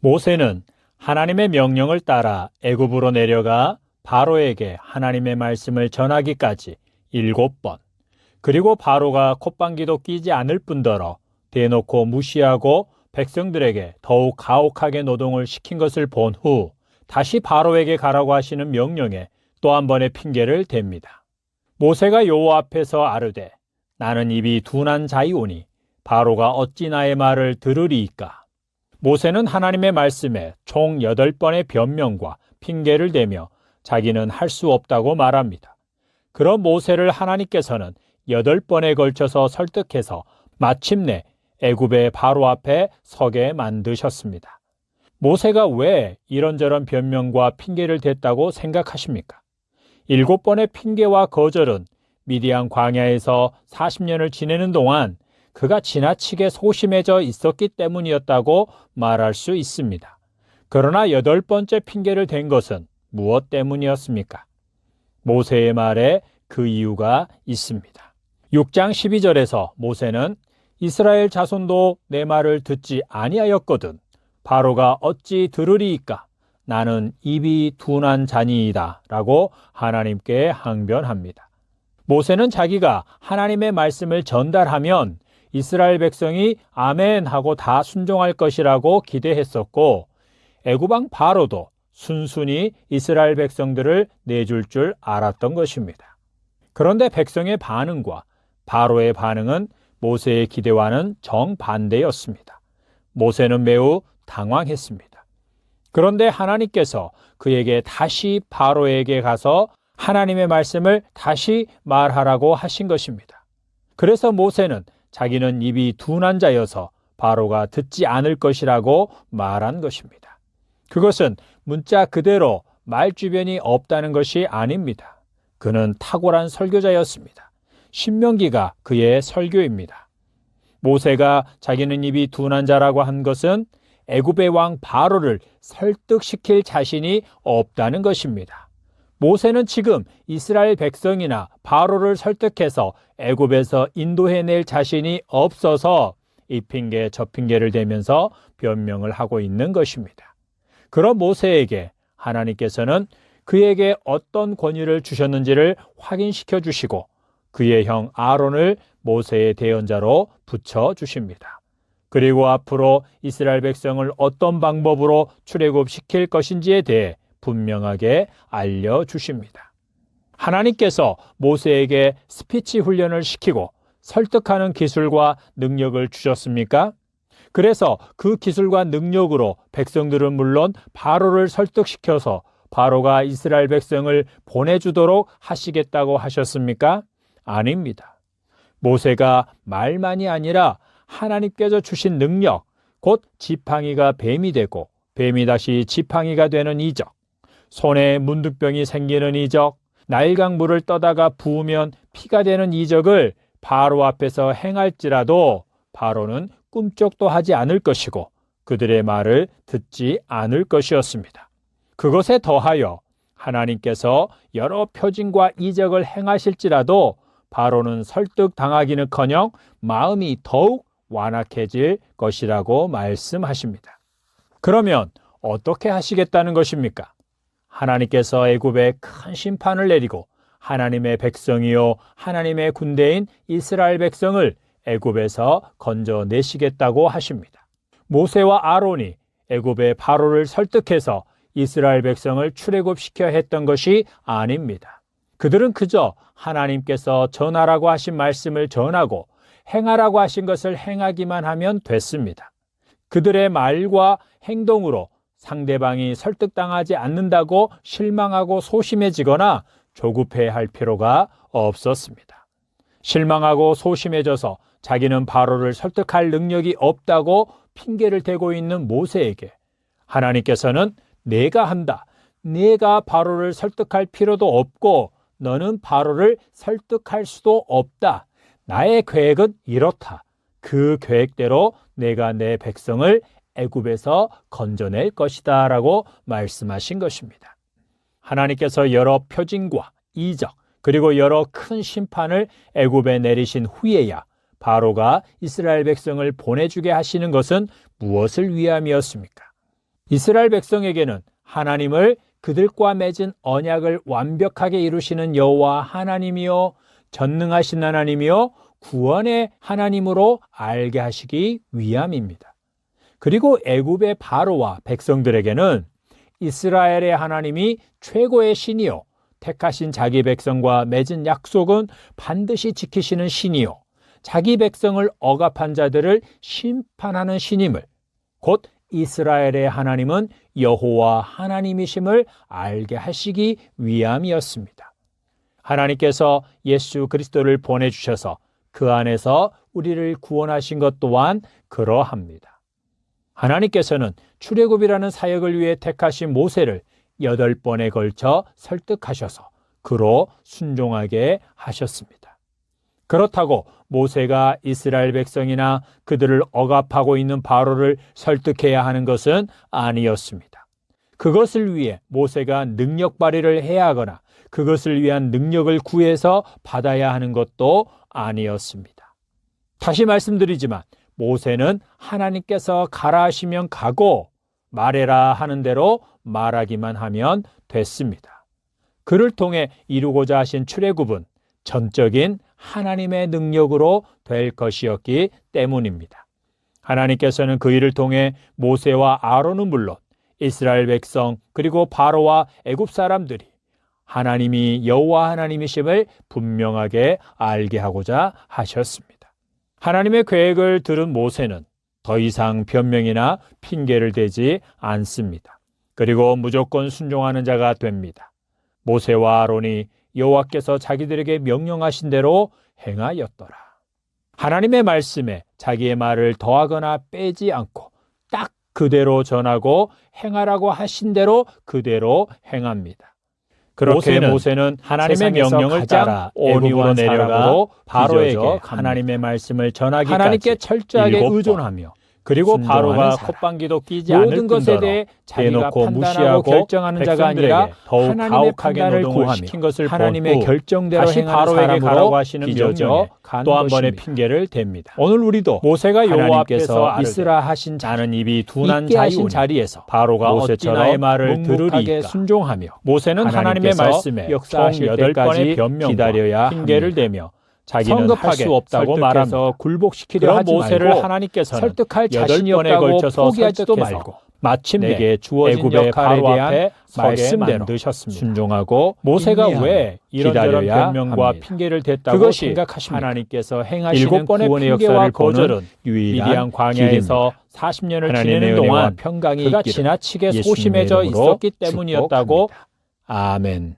모세는 하나님의 명령을 따라 애굽으로 내려가 바로에게 하나님의 말씀을 전하기까지 7번, 그리고 바로가 콧방귀도 끼지 않을 뿐더러 대놓고 무시하고 백성들에게 더욱 가혹하게 노동을 시킨 것을 본 후 다시 바로에게 가라고 하시는 명령에 또 한 번의 핑계를 댑니다. 모세가 여호와 앞에서 아르되 나는 입이 둔한 자이오니 바로가 어찌 나의 말을 들으리이까. 모세는 하나님의 말씀에 총 8번의 변명과 핑계를 대며 자기는 할 수 없다고 말합니다. 그런 모세를 하나님께서는 8번에 걸쳐서 설득해서 마침내 애굽의 바로 앞에 서게 만드셨습니다. 모세가 왜 이런저런 변명과 핑계를 댔다고 생각하십니까? 7번의 핑계와 거절은 미디안 광야에서 40년을 지내는 동안 그가 지나치게 소심해져 있었기 때문이었다고 말할 수 있습니다. 그러나 8번째 핑계를 댄 것은 무엇 때문이었습니까? 모세의 말에 그 이유가 있습니다. 6장 12절에서 모세는 이스라엘 자손도 내 말을 듣지 아니하였거든 바로가 어찌 들으리이까. 나는 입이 둔한 자니이다 라고 하나님께 항변합니다. 모세는 자기가 하나님의 말씀을 전달하면 이스라엘 백성이 아멘 하고 다 순종할 것이라고 기대했었고 애굽 왕 바로도 순순히 이스라엘 백성들을 내줄 줄 알았던 것입니다. 그런데 백성의 반응과 바로의 반응은 모세의 기대와는 정반대였습니다. 모세는 매우 당황했습니다. 그런데 하나님께서 그에게 다시 바로에게 가서 하나님의 말씀을 다시 말하라고 하신 것입니다. 그래서 모세는 자기는 입이 둔한 자여서 바로가 듣지 않을 것이라고 말한 것입니다. 그것은 문자 그대로 말주변이 없다는 것이 아닙니다. 그는 탁월한 설교자였습니다. 신명기가 그의 설교입니다. 모세가 자기는 입이 둔한 자라고 한 것은 애굽의 왕 바로를 설득시킬 자신이 없다는 것입니다. 모세는 지금 이스라엘 백성이나 바로를 설득해서 애굽에서 인도해낼 자신이 없어서 이 핑계 저 핑계를 대면서 변명을 하고 있는 것입니다. 그런 모세에게 하나님께서는 그에게 어떤 권위를 주셨는지를 확인시켜 주시고 그의 형 아론을 모세의 대언자로 붙여주십니다. 그리고 앞으로 이스라엘 백성을 어떤 방법으로 출애굽시킬 것인지에 대해 분명하게 알려주십니다. 하나님께서 모세에게 스피치 훈련을 시키고 설득하는 기술과 능력을 주셨습니까? 그래서 그 기술과 능력으로 백성들은 물론 바로를 설득시켜서 바로가 이스라엘 백성을 보내주도록 하시겠다고 하셨습니까? 아닙니다. 모세가 말만이 아니라 하나님께서 주신 능력, 곧 지팡이가 뱀이 되고 뱀이 다시 지팡이가 되는 이적, 손에 문득병이 생기는 이적, 날강물을 떠다가 부으면 피가 되는 이적을 바로 앞에서 행할지라도 바로는 꿈쩍도 하지 않을 것이고 그들의 말을 듣지 않을 것이었습니다. 그것에 더하여 하나님께서 여러 표징과 이적을 행하실지라도 바로는 설득당하기는커녕 마음이 더욱 완악해질 것이라고 말씀하십니다. 그러면 어떻게 하시겠다는 것입니까? 하나님께서 애굽에 큰 심판을 내리고 하나님의 백성이요 하나님의 군대인 이스라엘 백성을 애굽에서 건져내시겠다고 하십니다. 모세와 아론이 애굽의 바로를 설득해서 이스라엘 백성을 출애굽시켜 했던 것이 아닙니다. 그들은 그저 하나님께서 전하라고 하신 말씀을 전하고 행하라고 하신 것을 행하기만 하면 됐습니다. 그들의 말과 행동으로 상대방이 설득당하지 않는다고 실망하고 소심해지거나 조급해할 필요가 없었습니다. 실망하고 소심해져서 자기는 바로를 설득할 능력이 없다고 핑계를 대고 있는 모세에게 하나님께서는 내가 한다. 내가 바로를 설득할 필요도 없고 너는 바로를 설득할 수도 없다. 나의 계획은 이렇다. 그 계획대로 내가 내 백성을 애굽에서 건져낼 것이다 라고 말씀하신 것입니다. 하나님께서 여러 표징과 이적 그리고 여러 큰 심판을 애굽에 내리신 후에야 바로가 이스라엘 백성을 보내주게 하시는 것은 무엇을 위함이었습니까? 이스라엘 백성에게는 하나님을 그들과 맺은 언약을 완벽하게 이루시는 여호와 하나님이요 전능하신 하나님이요 구원의 하나님으로 알게 하시기 위함입니다. 그리고 애굽의 바로와 백성들에게는 이스라엘의 하나님이 최고의 신이요 택하신 자기 백성과 맺은 약속은 반드시 지키시는 신이요 자기 백성을 억압한 자들을 심판하는 신임을, 곧 이스라엘의 하나님은 여호와 하나님이심을 알게 하시기 위함이었습니다. 하나님께서 예수 그리스도를 보내주셔서 그 안에서 우리를 구원하신 것 또한 그러합니다. 하나님께서는 출애굽이라는 사역을 위해 택하신 모세를 8번에 걸쳐 설득하셔서 그로 순종하게 하셨습니다. 그렇다고 모세가 이스라엘 백성이나 그들을 억압하고 있는 바로를 설득해야 하는 것은 아니었습니다. 그것을 위해 모세가 능력 발휘를 해야 하거나 그것을 위한 능력을 구해서 받아야 하는 것도 아니었습니다. 다시 말씀드리지만 모세는 하나님께서 가라 하시면 가고 말해라 하는 대로 말하기만 하면 됐습니다. 그를 통해 이루고자 하신 출애굽은 전적인 하나님의 능력으로 될 것이었기 때문입니다. 하나님께서는 그 일을 통해 모세와 아론은 물론 이스라엘 백성 그리고 바로와 애굽 사람들이 하나님이 여호와 하나님이심을 분명하게 알게 하고자 하셨습니다. 하나님의 계획을 들은 모세는 더 이상 변명이나 핑계를 대지 않습니다. 그리고 무조건 순종하는 자가 됩니다. 모세와 아론이 여호와께서 자기들에게 명령하신 대로 행하였더라. 하나님의 말씀에 자기의 말을 더하거나 빼지 않고 딱 그대로 전하고 행하라고 하신 대로 그대로 행합니다. 그렇게 모세는 하나님의 명령을 따라 애굽으로 내려가 바로에게 하나님의 말씀을 전하기까지 하나님께 철저하게 의존하며 그리고 바로가 콧방귀도 끼지 않을 것에 대해 대놓고 무시하고 결정하는 자가 아니라 더욱 가혹하게 노동을 시킨 것을 하나님의 결정대로 다시 바로에게 가라고 하시는 명령에 또 한 번의 핑계를 댑니다. 오늘 우리도 모세가 여호와 앞에서 있으라 하신 자는 입이 둔한 자이오니 자리에서 바로가 어찌 나의 말을 들으리까 순종하며 모세는 하나님의 말씀에 총 8번의 변명과 기다려야 핑계를 대며 자기는 할 수 없다고 말하면서 굴복시키려 하지 모세를 말고 하나님께서는 설득할 자신이 없다고 포기하지도 말고 마침내 주어진 역할에 대한 말씀대로 순종하고 순종하고 모세가 왜 이런저런 변명과 핑계를 댔다고 생각하십니까? 하나님께서 행하시는 구원의 역사를 보는 유일한 광야에서 40년을 지내는 동안 평강이 그가 지나치게 소심해져 있었기 때문이었다고. 아멘.